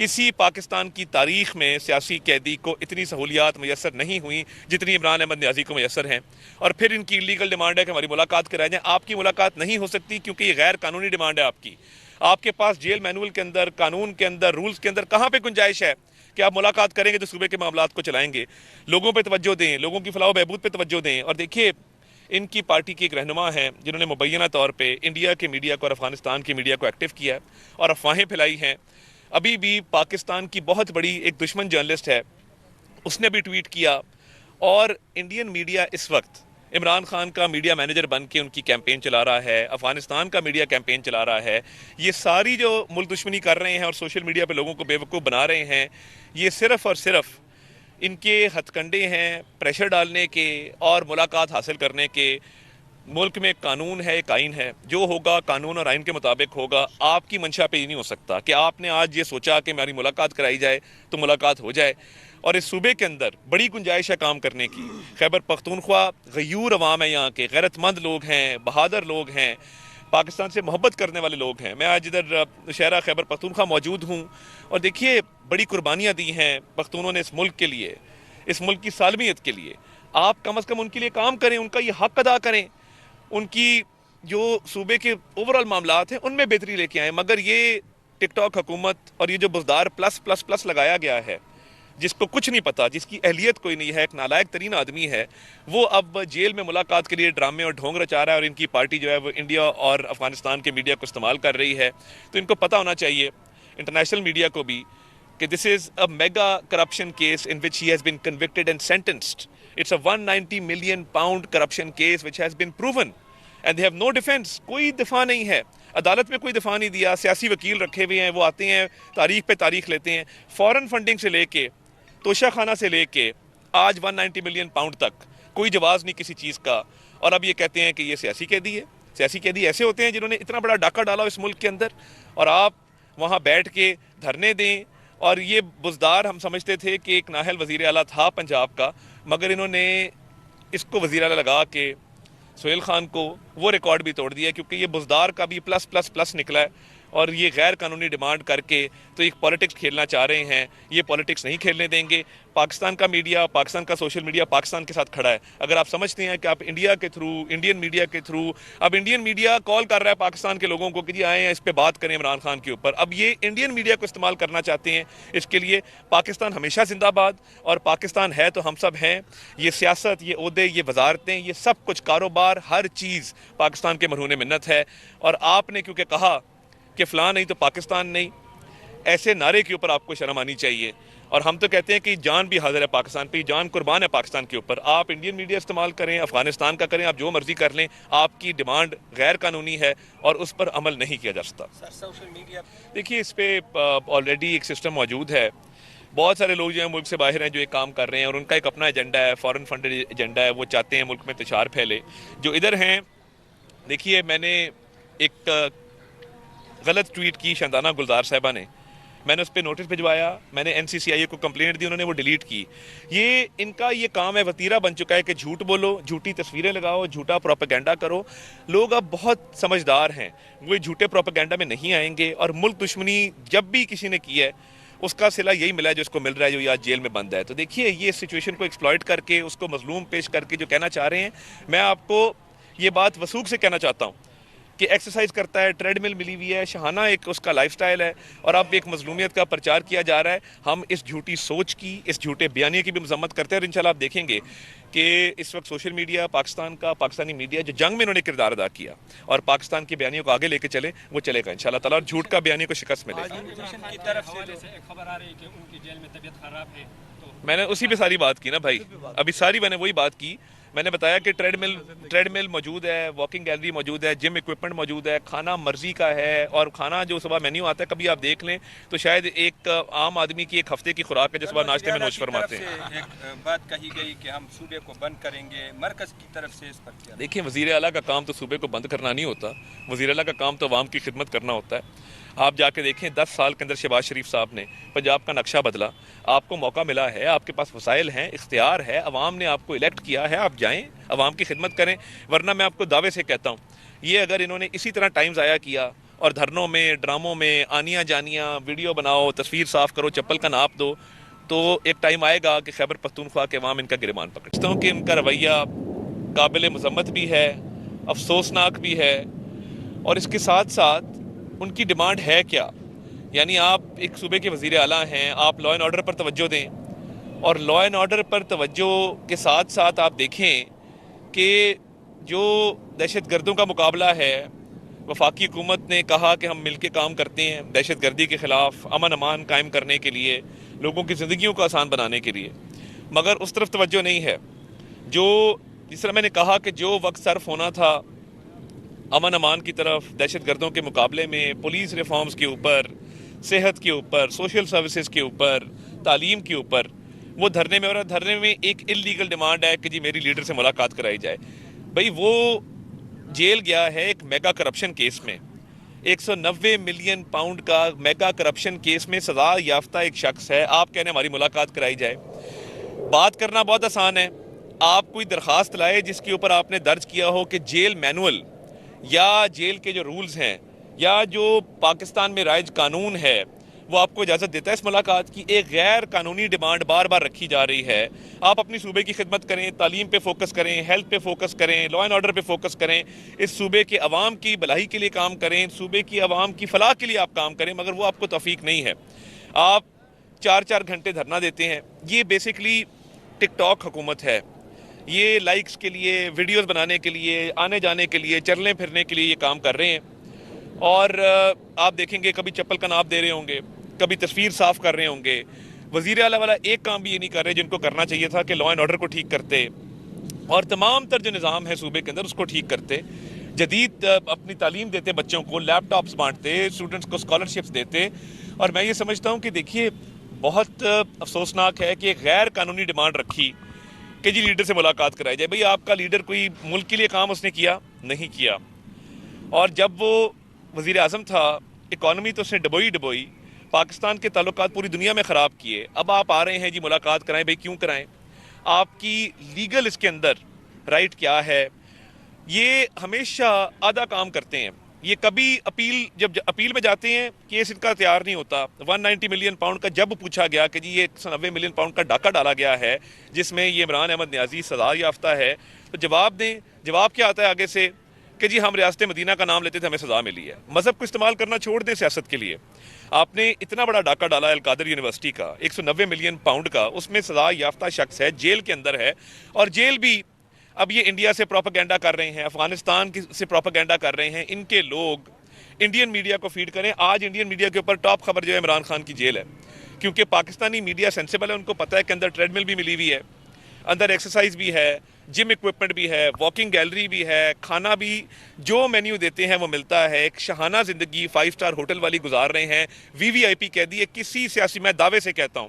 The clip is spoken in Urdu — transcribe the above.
کسی پاکستان کی تاریخ میں سیاسی قیدی کو اتنی سہولیات میسر نہیں ہوئیں جتنی عمران احمد نیازی کو میسر ہیں، اور پھر ان کی ایلیگل ڈیمانڈ ہے کہ ہماری ملاقات کرائیں جائیں۔ آپ کی ملاقات نہیں ہو سکتی کیونکہ یہ غیر قانونی ڈیمانڈ ہے آپ کی۔ آپ کے پاس جیل مینول کے اندر، قانون کے اندر، رولز کے اندر کہاں پہ گنجائش ہے کہ آپ ملاقات کریں گے تو صوبے کے معاملات کو چلائیں گے؟ لوگوں پہ توجہ دیں، لوگوں کی فلاح و بہبود پہ توجہ دیں۔ اور دیکھیے، ان کی پارٹی کی ایک رہنما ہیں جنہوں نے مبینہ طور پہ انڈیا کے میڈیا کو اور افغانستان کی میڈیا کو ایکٹیو کیا ہے اور افواہیں پھیلائی ہیں۔ ابھی بھی پاکستان کی بہت بڑی ایک دشمن جرنلسٹ ہے، اس نے بھی ٹویٹ کیا، اور انڈین میڈیا اس وقت عمران خان کا میڈیا مینیجر بن کے ان کی کیمپین چلا رہا ہے، افغانستان کا میڈیا کیمپین چلا رہا ہے۔ یہ ساری جو ملک دشمنی کر رہے ہیں اور سوشل میڈیا پہ لوگوں کو بے وقوف بنا رہے ہیں، یہ صرف اور صرف ان کے ہتھ کنڈے ہیں پریشر ڈالنے کے اور ملاقات حاصل کرنے کے۔ ملک میں قانون ہے، ایک آئین ہے، جو ہوگا قانون اور آئین کے مطابق ہوگا۔ آپ کی منشا پہ یہ نہیں ہو سکتا کہ آپ نے آج یہ سوچا کہ ہماری ملاقات کرائی جائے تو ملاقات ہو جائے۔ اور اس صوبے کے اندر بڑی گنجائش ہے کام کرنے کی۔ خیبر پختونخوا غیور عوام ہے، یہاں کے غیرت مند لوگ ہیں، بہادر لوگ ہیں، پاکستان سے محبت کرنے والے لوگ ہیں۔ میں آج ادھر شہرہ خیبر پختونخوا موجود ہوں، اور دیکھیے بڑی قربانیاں دی ہیں پختونوں نے اس ملک کے لیے، اس ملک کی سالمیت کے لیے۔ آپ کم از کم ان کے لیے کام کریں، ان کا یہ حق ادا کریں، ان کی جو صوبے کے اوورال معاملات ہیں ان میں بہتری لے کے آئیں۔ مگر یہ ٹک ٹاک حکومت اور یہ جو بزدار پلس پلس پلس لگایا گیا ہے، جس کو کچھ نہیں پتا، جس کی اہلیت کوئی نہیں ہے، ایک نالائق ترین آدمی ہے، وہ اب جیل میں ملاقات کے لیے ڈرامے اور ڈھونگ رچا رہا ہے، اور ان کی پارٹی جو ہے وہ انڈیا اور افغانستان کے میڈیا کو استعمال کر رہی ہے۔ تو ان کو پتہ ہونا چاہیے، انٹرنیشنل میڈیا کو بھی، کہ this is a mega corruption case in which he has been convicted and sentenced. It's a 190 million pound corruption case which has been proven and they have no defense. کوئی دفاع نہیں ہے، عدالت میں کوئی دفاع نہیں دیا، سیاسی وکیل رکھے ہوئے ہیں، وہ آتے ہیں تاریخ پہ تاریخ لیتے ہیں، فورن فنڈنگ سے لے کے توشہ خانہ سے لے کے آج 190 ملین پاؤنڈ تک کوئی جواز نہیں کسی چیز کا، اور اب یہ کہتے ہیں کہ یہ سیاسی قیدی ہے۔ سیاسی قیدی ایسے ہوتے ہیں جنہوں نے اتنا بڑا ڈاکہ ڈالا اس ملک کے اندر، اور آپ وہاں بیٹھ کے دھرنے دیں۔ اور یہ بزدار ہم سمجھتے تھے کہ ایک نااہل وزیر اعلیٰ تھا پنجاب کا، مگر انہوں نے اس کو وزیر اعلیٰ لگا کے سہیل خان کو وہ ریکارڈ بھی توڑ دیا، کیونکہ یہ بزدار کا بھی پلس پلس پلس نکلا ہے، اور یہ غیر قانونی ڈیمانڈ کر کے تو ایک پالیٹکس کھیلنا چاہ رہے ہیں۔ یہ پالیٹکس نہیں کھیلنے دیں گے۔ پاکستان کا میڈیا، پاکستان کا سوشل میڈیا پاکستان کے ساتھ کھڑا ہے۔ اگر آپ سمجھتے ہیں کہ آپ انڈیا کے تھرو، انڈین میڈیا کے تھرو، اب انڈین میڈیا کال کر رہا ہے پاکستان کے لوگوں کو کہ جی آئیں اس پہ بات کریں عمران خان کے اوپر، اب یہ انڈین میڈیا کو استعمال کرنا چاہتے ہیں اس کے لیے۔ پاکستان ہمیشہ زندہ باد، اور پاکستان ہے تو ہم سب ہیں۔ یہ سیاست، یہ عہدے، یہ وزارتیں، یہ سب کچھ کاروبار، ہر چیز پاکستان کے مرہون منت ہے۔ اور آپ نے کیونکہ کہا کہ فلاں نہیں تو پاکستان نہیں، ایسے نعرے کے اوپر آپ کو شرم آنی چاہیے۔ اور ہم تو کہتے ہیں کہ جان بھی حاضر ہے پاکستان پہ، جان قربان ہے پاکستان کے اوپر۔ آپ انڈین میڈیا استعمال کریں، افغانستان کا کریں، آپ جو مرضی کر لیں، آپ کی ڈیمانڈ غیر قانونی ہے اور اس پر عمل نہیں کیا جا سکتا۔ سوشل میڈیا دیکھیے اس پہ آلریڈی ایک سسٹم موجود ہے۔ بہت سارے لوگ جو ہیں ملک سے باہر ہیں جو ایک کام کر رہے ہیں، اور ان کا ایک اپنا ایجنڈا ہے، فورن فنڈڈ ایجنڈا ہے، وہ چاہتے ہیں ملک میں انتشار پھیلے۔ جو ادھر ہیں، دیکھیے میں نے ایک غلط ٹویٹ کی شاندانہ گلزار صاحبہ نے، میں نے اس پہ نوٹس بھجوایا، میں نے NCCI کو کمپلینٹ دی، انہوں نے وہ ڈیلیٹ کی۔ یہ ان کا یہ کام ہے، وتیرہ بن چکا ہے کہ جھوٹ بولو، جھوٹی تصویریں لگاؤ، جھوٹا پروپیگنڈا کرو۔ لوگ اب بہت سمجھدار ہیں، وہ جھوٹے پروپیگنڈا میں نہیں آئیں گے، اور ملک دشمنی جب بھی کسی نے کی ہے اس کا صلہ یہی ملا ہے جو اس کو مل رہا ہے، جو آج جیل میں بند ہے۔ تو دیکھیے یہ سچویشن کو ایکسپلائٹ کر کے، اس کو مظلوم پیش کر کے جو کہنا چاہ رہے ہیں، میں آپ کو یہ بات وثوق سے کہنا چاہتا ہوں کہ ایکسرسائز کرتا ہے، ٹریڈ مل ملی ہوئی ہے، شاہانہ ایک اس کا لائف سٹائل ہے، اور اب ایک مظلومیت کا پرچار کیا جا رہا ہے۔ ہم اس جھوٹی سوچ کی، اس جھوٹے بیانیے کی بھی مذمت کرتے ہیں، اور انشاءاللہ آپ دیکھیں گے کہ اس وقت سوشل میڈیا پاکستان کا، پاکستانی میڈیا جو جنگ میں انہوں نے کردار ادا کیا اور پاکستان کی بیانیوں کو آگے لے کے چلے، وہ چلے گا انشاءاللہ تعالیٰ، اور جھوٹ کا بیانیے کو شکست ملے گا۔ کی طرف سے ایک خبر آ رہی ہے کہ ان کی جیل میں طبیعت خراب ہے، میں نے اسی پہ ساری بات کی نا بھائی، ابھی ساری میں نے وہی بات کی۔ میں نے بتایا کہ ٹریڈ مل موجود ہے، واکنگ گیلری موجود ہے، جم ایکوپمنٹ موجود ہے، کھانا مرضی کا ہے، اور کھانا جو صبح مینیو آتا ہے کبھی آپ دیکھ لیں تو شاید ایک عام آدمی کی ایک ہفتے کی خوراک ہے جو صبح ناشتے میں نوش فرماتے ہیں۔ ایک بات کہی گئی کہ ہم صوبے کو بند کریں گے، مرکز کی طرف سے اس پر کیا؟ دیکھیں وزیر اعلیٰ کا کام تو صوبے کو بند کرنا نہیں ہوتا، وزیر اعلیٰ کا کام تو عوام کی خدمت کرنا ہوتا ہے۔ آپ جا کے دیکھیں 10 سال کے اندر شہباز شریف صاحب نے پنجاب کا نقشہ بدلا، آپ کو موقع ملا ہے، آپ کے پاس وسائل ہیں، اختیار ہے، عوام نے آپ کو الیکٹ کیا ہے، آپ جائیں عوام کی خدمت کریں۔ ورنہ میں آپ کو دعوے سے کہتا ہوں، یہ اگر انہوں نے اسی طرح ٹائم ضائع کیا اور دھرنوں میں ڈراموں میں آنیاں جانیاں ویڈیو بناؤ تصویر صاف کرو چپل کا ناپ دو تو ایک ٹائم آئے گا کہ خیبر پختونخوا کے عوام ان کا گریبان پکڑتے ہیں کہ ان کا رویہ قابل مذمت بھی ہے افسوسناک بھی ہے اور اس کے ساتھ ساتھ ان کی ڈیمانڈ ہے کیا. یعنی آپ ایک صوبے کے وزیر اعلیٰ ہیں آپ لا اینڈ آرڈر پر توجہ دیں اور لا اینڈ آرڈر پر توجہ کے ساتھ ساتھ آپ دیکھیں کہ جو دہشت گردوں کا مقابلہ ہے وفاقی حکومت نے کہا کہ ہم مل کے کام کرتے ہیں دہشت گردی کے خلاف امن امان قائم کرنے کے لیے لوگوں کی زندگیوں کو آسان بنانے کے لیے مگر اس طرف توجہ نہیں ہے. جو جس طرح میں نے کہا کہ جو وقت صرف ہونا تھا امن امان کی طرف دہشت گردوں کے مقابلے میں پولیس ریفارمز کے اوپر صحت کے اوپر سوشل سروسز کے اوپر تعلیم کے اوپر وہ دھرنے میں اور دھرنے میں ایک انلیگل ڈیمانڈ ہے کہ جی میری لیڈر سے ملاقات کرائی جائے. بھئی وہ جیل گیا ہے ایک میگا کرپشن کیس میں 190 ملین پاؤنڈ کا میگا کرپشن کیس میں سزا یافتہ ایک شخص ہے. آپ کہنے ہماری ملاقات کرائی جائے. بات کرنا بہت آسان ہے. آپ کوئی درخواست لائے جس کے اوپر آپ نے درج کیا ہو کہ جیل مینول یا جیل کے جو رولز ہیں یا جو پاکستان میں رائج قانون ہے وہ آپ کو اجازت دیتا ہے اس ملاقات کی. ایک غیر قانونی ڈیمانڈ بار بار رکھی جا رہی ہے. آپ اپنی صوبے کی خدمت کریں تعلیم پہ فوکس کریں ہیلتھ پہ فوکس کریں لا اینڈ آرڈر پہ فوکس کریں اس صوبے کے عوام کی بھلائی کے لیے کام کریں صوبے کی عوام کی فلاح کے لیے آپ کام کریں مگر وہ آپ کو توفیق نہیں ہے. آپ 4 گھنٹے دھرنا دیتے ہیں. یہ بیسکلی ٹک ٹاک حکومت ہے. یہ لائکس کے لیے ویڈیوز بنانے کے لیے آنے جانے کے لیے چلنے پھرنے کے لیے یہ کام کر رہے ہیں. اور آپ دیکھیں گے کبھی چپل کا ناپ دے رہے ہوں گے کبھی تصویر صاف کر رہے ہوں گے. وزیر اعلیٰ والا ایک کام بھی یہ نہیں کر رہے جن کو کرنا چاہیے تھا کہ لا اینڈ آرڈر کو ٹھیک کرتے اور تمام تر جو نظام ہے صوبے کے اندر اس کو ٹھیک کرتے جدید اپنی تعلیم دیتے بچوں کو لیپ ٹاپس بانٹتے اسٹوڈنٹس کو اسکالرشپس دیتے. اور میں یہ سمجھتا ہوں کہ دیکھیے بہت افسوسناک ہے کہ ایک غیر قانونی ڈیمانڈ رکھی کہ جی لیڈر سے ملاقات کرائی جائے. بھئی آپ کا لیڈر کوئی ملک کے لیے کام اس نے کیا نہیں کیا. اور جب وہ وزیر اعظم تھا اکانومی تو اس نے ڈبوئی پاکستان کے تعلقات پوری دنیا میں خراب کیے. اب آپ آ رہے ہیں جی ملاقات کرائیں. بھئی کیوں کرائیں؟ آپ کی لیگل اس کے اندر رائٹ کیا ہے؟ یہ ہمیشہ آدھا کام کرتے ہیں. یہ کبھی جب اپیل میں جاتے ہیں کیس ان کا تیار نہیں ہوتا. 190 ملین پاؤنڈ کا جب پوچھا گیا کہ جی یہ 190 ملین پاؤنڈ کا ڈاکہ ڈالا گیا ہے جس میں یہ عمران احمد نیازی سزا یافتہ ہے تو جواب دیں. جواب کیا آتا ہے آگے سے کہ جی ہم ریاست مدینہ کا نام لیتے تھے ہمیں سزا ملی ہے. مذہب کو استعمال کرنا چھوڑ دیں سیاست کے لیے. آپ نے اتنا بڑا ڈاکہ ڈالا القادر یونیورسٹی کا 190 ملین پاؤنڈ کا اس میں سزا یافتہ شخص ہے جیل کے اندر ہے. اور جیل بھی اب یہ انڈیا سے پروپیگنڈا کر رہے ہیں افغانستان سے پروپیگنڈا کر رہے ہیں. ان کے لوگ انڈین میڈیا کو فیڈ کریں. آج انڈین میڈیا کے اوپر ٹاپ خبر جو ہے عمران خان کی جیل ہے کیونکہ پاکستانی میڈیا سینسیبل ہے. ان کو پتہ ہے کہ اندر ٹریڈ مل بھی ملی ہوئی ہے اندر ایکسرسائز بھی ہے جم ایکوپمنٹ بھی ہے واکنگ گیلری بھی ہے کھانا بھی جو مینیو دیتے ہیں وہ ملتا ہے. ایک شاہانہ زندگی 5 اسٹار ہوٹل والی گزار رہے ہیں. وی آئی پی قیدی ہے. کسی سیاسی میں دعوے سے کہتا ہوں